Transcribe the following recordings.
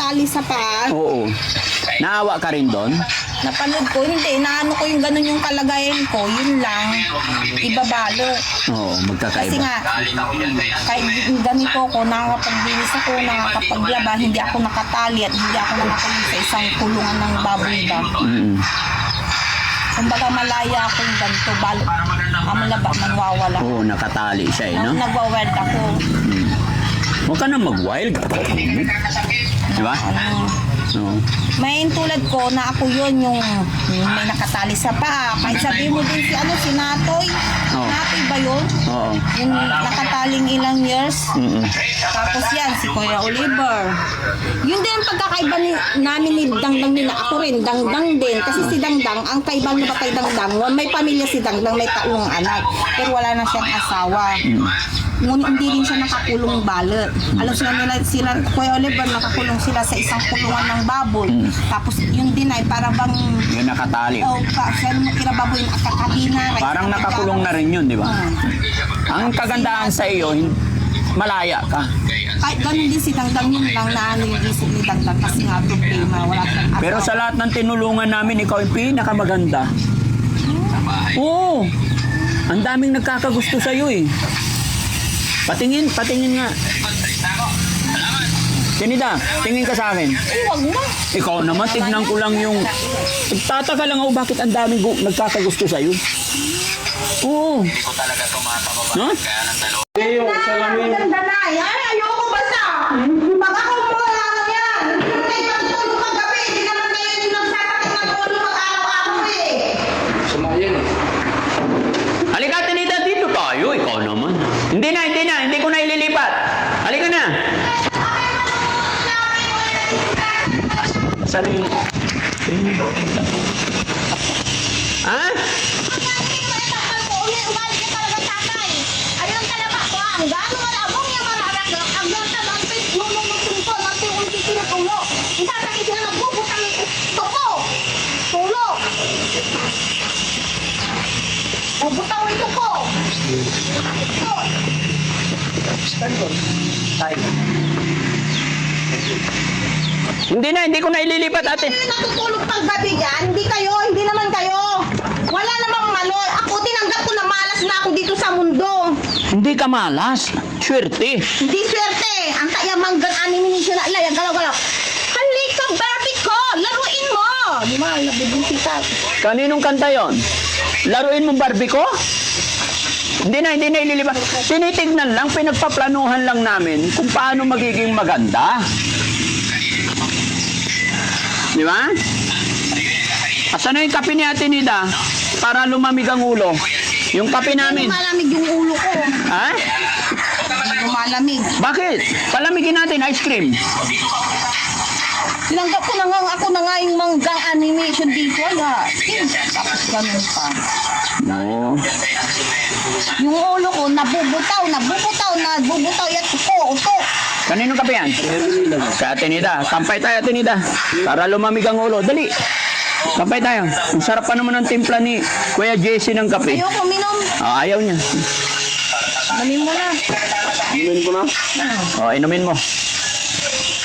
nakatali sa paa. Oo. Naawa ka rin doon? Napanood ko, hindi. Naano ko yung ganun yung kalagayan ko. Yun lang. Ibabalo. Oo, Kasi magkakaiba. nga, kahit ganito ko, nakakapagbilis ako, nakakapaglaba, hindi ako nakatali at hindi ako nakatali sa isang kulungan ng baboy ba. Kumbaga malaya ako yung ganito, ang laba, manwawala. Oo, nakatali siya eh, no? Nagwa-weld ako. Huwag ka na mag-wild. Di ba? Oo. May tulad ko na ako yun, yung may nakatali sa paa. Kahit sabihin mo din si Natoy. Oo. Natoy ba yun? Oo. Yung nakataling ilang years. Mm-mm. Tapos yan, si Kuya Oliver. Yun din ang pagkakaiba namin ni Dangdang nila. Ako rin, Dangdang din. Kasi si Dangdang, ang kaibang na ba kay Dangdang, may pamilya si Dangdang, may tatlong anak. Pero wala na siyang asawa. Ngunit hindi rin siya nakakulong balot. Alam sila, Kuya Oliver, nakakulong sila sa isang kulungan ng baboy. Tapos yun din ay para bang... Yung nakatali. Siya nung kinababoy na kakabina. Parang nakakulong na rin yun, di ba? Ang kagandahan sa iyo, malaya ka. Kahit ganun din si Dangdang yun lang na yung isip ni Dangdang kasi nga problema, wala siyang asawa. Pero sa lahat ng tinulungan namin, ikaw yung pinakamaganda. Oo. Ang daming nagkakagusto sa iyo eh. Patingin nga. Tinida, tingin ka sa akin. Huwag na. Ikaw naman, tignan ko lang yung... Nagtataka lang ako bakit ang daming nagkakagusto sa iyo. Oo. No? Yung salamin. Ganda na. Ay, ayoko basta. Pag ako mo lang yan. Hindi naman kayo magtulog paggabi. Hindi naman kayo nagsasakin ng tulog pag-araw-araw eh. Sumayan eh. Halika, Tinida, dito tayo. Ikaw naman. Hindi ko na ililipat. Halika na. Saan yung... Ha? Butawin ko po. Hindi ko na ililipat, ate. Hindi kayo natutulog pag gabi dyan. Hindi naman kayo. Wala namang malo. Ako, tinanggap ko na malas na ako dito sa mundo. Hindi ka malas. Swerte. Hindi swerte. Ang kayamang gan-animin siya na alay. Galaw-galaw. Halika, Barbie ko. Laruin mo. Di ba? Nabibinti ka. Kaninong kanta yon? Laruin mo Barbie ko? Hindi na ililipat. Tinitignan lang, pinagpaplanuhan lang namin kung paano magiging maganda. Di ba? Asan na yung kape ni Ate Nida? Para lumamig ang ulo. Yung kape namin. Lumalamig yung ulo ko. Ha? Lumalamig. Bakit? Palamigin natin ice cream. Tinanggap ko na nga ako na nga yung manggang animation dito. Tapos ganun pa. No. Yung ulo ko nabubutaw. Yan upo. Kanino kape yan? Sa Ate Nida. Kampay tayo, Ate Nida. Para lumamig ang ulo. Dali. Kampay tayo. Ang sarap pa naman ng timpla ni Kuya JC ng kape. Ayoko minom. Ayaw niya. Manin mo na. Inumin ko na. Inumin mo.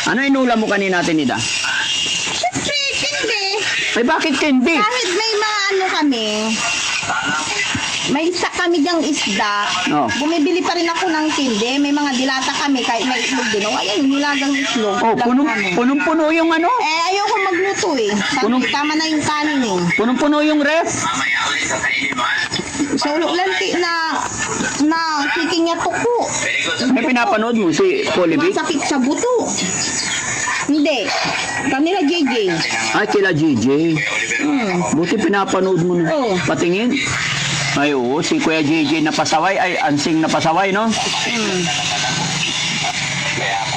Ano inula mo kanina, Ate Nida? Siyempre, hindi. Ay, bakit candy? Kahit may maano kami, may isa kami dyang isda, Oh. bumibili pa rin ako ng tindi. May mga dilata kami, kahit may itlog din. Ayan, yung nilagang itlog. Oh, Lang kami. punong-puno yung ano? Ayoko magluto eh. Punong- Tama na yung kanin eh. Punong-puno yung ref. Sa ulo lanti na kiking niya tuko. May pinapanood mo si Polybig? Masakit sa buto. Hindi. Kanila JJ. Ay, kila JJ. Buti pinapanood mo na. Oo. Patingin. Ay, oo. Si Kuya JJ na pasaway. Ay, ansing na pasaway, no?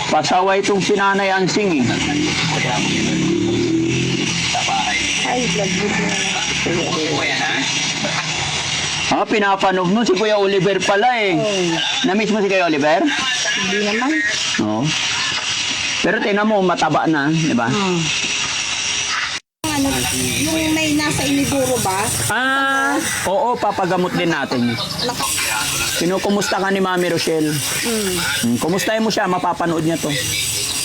Pasaway itong sinanay ansing, eh. Ay, blood buto na. Pinapanood mo si Kuya Oliver pala, eh. Na-miss mo si Kuya Oliver? Hindi naman. Oo. Pero tingnan mo, mataba na, di ba? Ano, yung may nasa iniguro ba? Oo, papagamot din natin. Kinukumusta ka ni Mami Rochelle? Kumustahin mo siya, mapapanood niya to.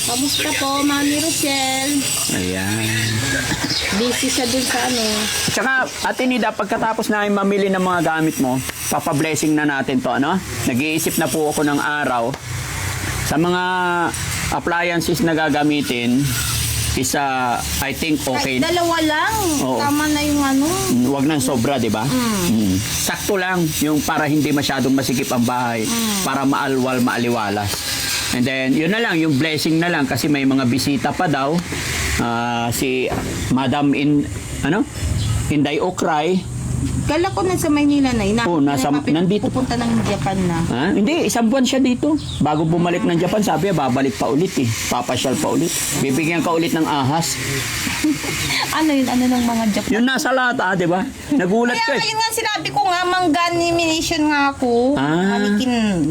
Kamusta po, Mami Rochelle? Ayan. Busy siya dun sa ano. Tsaka, Ate Nida, pagkatapos namin mamili ng mga gamit mo, papablessing na natin to, ano? Nag-iisip na po ako ng araw. Sa mga appliances na gagamitin, isa, I think, okay. Kahit dalawa lang. Oo. Tama na yung ano. Huwag nang sobra, di ba? Mm. Sakto lang, yung para hindi masyadong masikip ang bahay, para maalwal, maaliwalas. And then, yun na lang, yung blessing na lang, kasi may mga bisita pa daw. Si Madam Inday Okray. Kala ko nasa Maynila na. Nandito. Pupunta ng Japan na. Ha? Hindi, isang buwan siya dito. Bago bumalik ng Japan, sabi niya, babalik pa ulit eh. Papasyal pa ulit. Bibigyan ka ulit ng ahas. Ano yun? Ano ng mga Japan? Yun nasa lata, di ba? Nagulat ka Kaya eh. yun nga sinabi ko nga, mangganimination nga ako.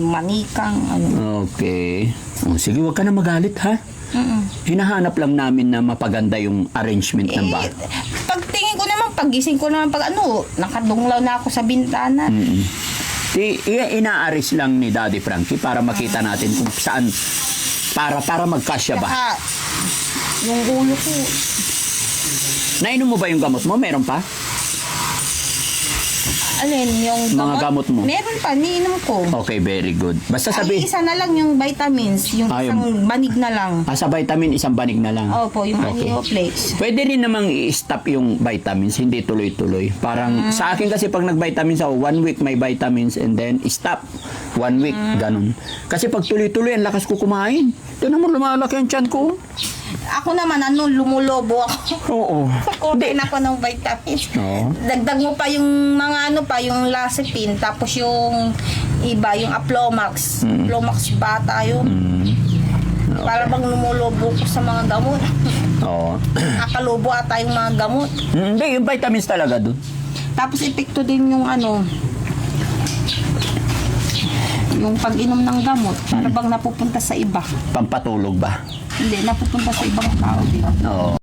Manikang, ano. Okay. Oh, sige, wag ka na magalit, ha? Hinahanap lang namin na mapaganda yung arrangement ng bahay. Pagtingin ko naman, pagising ko naman, nakadunglaw na ako sa bintana. Inaaris lang ni Daddy Frankie para makita natin kung saan para magkasya ba. Saka, yung ulo ko, Nainom mo ba yung gamot mo? Meron pa? alin, yung Mga gamot mo? Meron pa, niinom ko. Okay, very good. Basta Ay, sabi, isa na lang yung vitamins, yung Ah, isang banig na lang. sa vitamin, isang banig na lang. Opo, yung Okay. Anioplates. Pwede rin namang i-stop yung vitamins, hindi tuloy-tuloy. Parang sa akin kasi pag nag-vitamins ako, 1 week may vitamins and then stop. 1 week, ganun. Kasi pag tuloy-tuloy, ang lakas ko kumain. Tinan mo, lumalaki ang tiyan ko. Ako naman, lumulobo ako. Oo. Kumain ako ng vitamins. Oo. Dagdag mo pa yung mga yung Lasipin, tapos yung iba, yung Aplomax. Aplomax bata yun. Para bang lumulobo ko sa mga gamot. Oo. Nakalobo ata yung mga gamot. Hindi, yung vitamins talaga dun. Tapos epekto din yung yung pag-inom ng gamot, para bang napupunta sa iba. Pampatulog ba? Hindi, napupunta sa ibang tao din. Oo.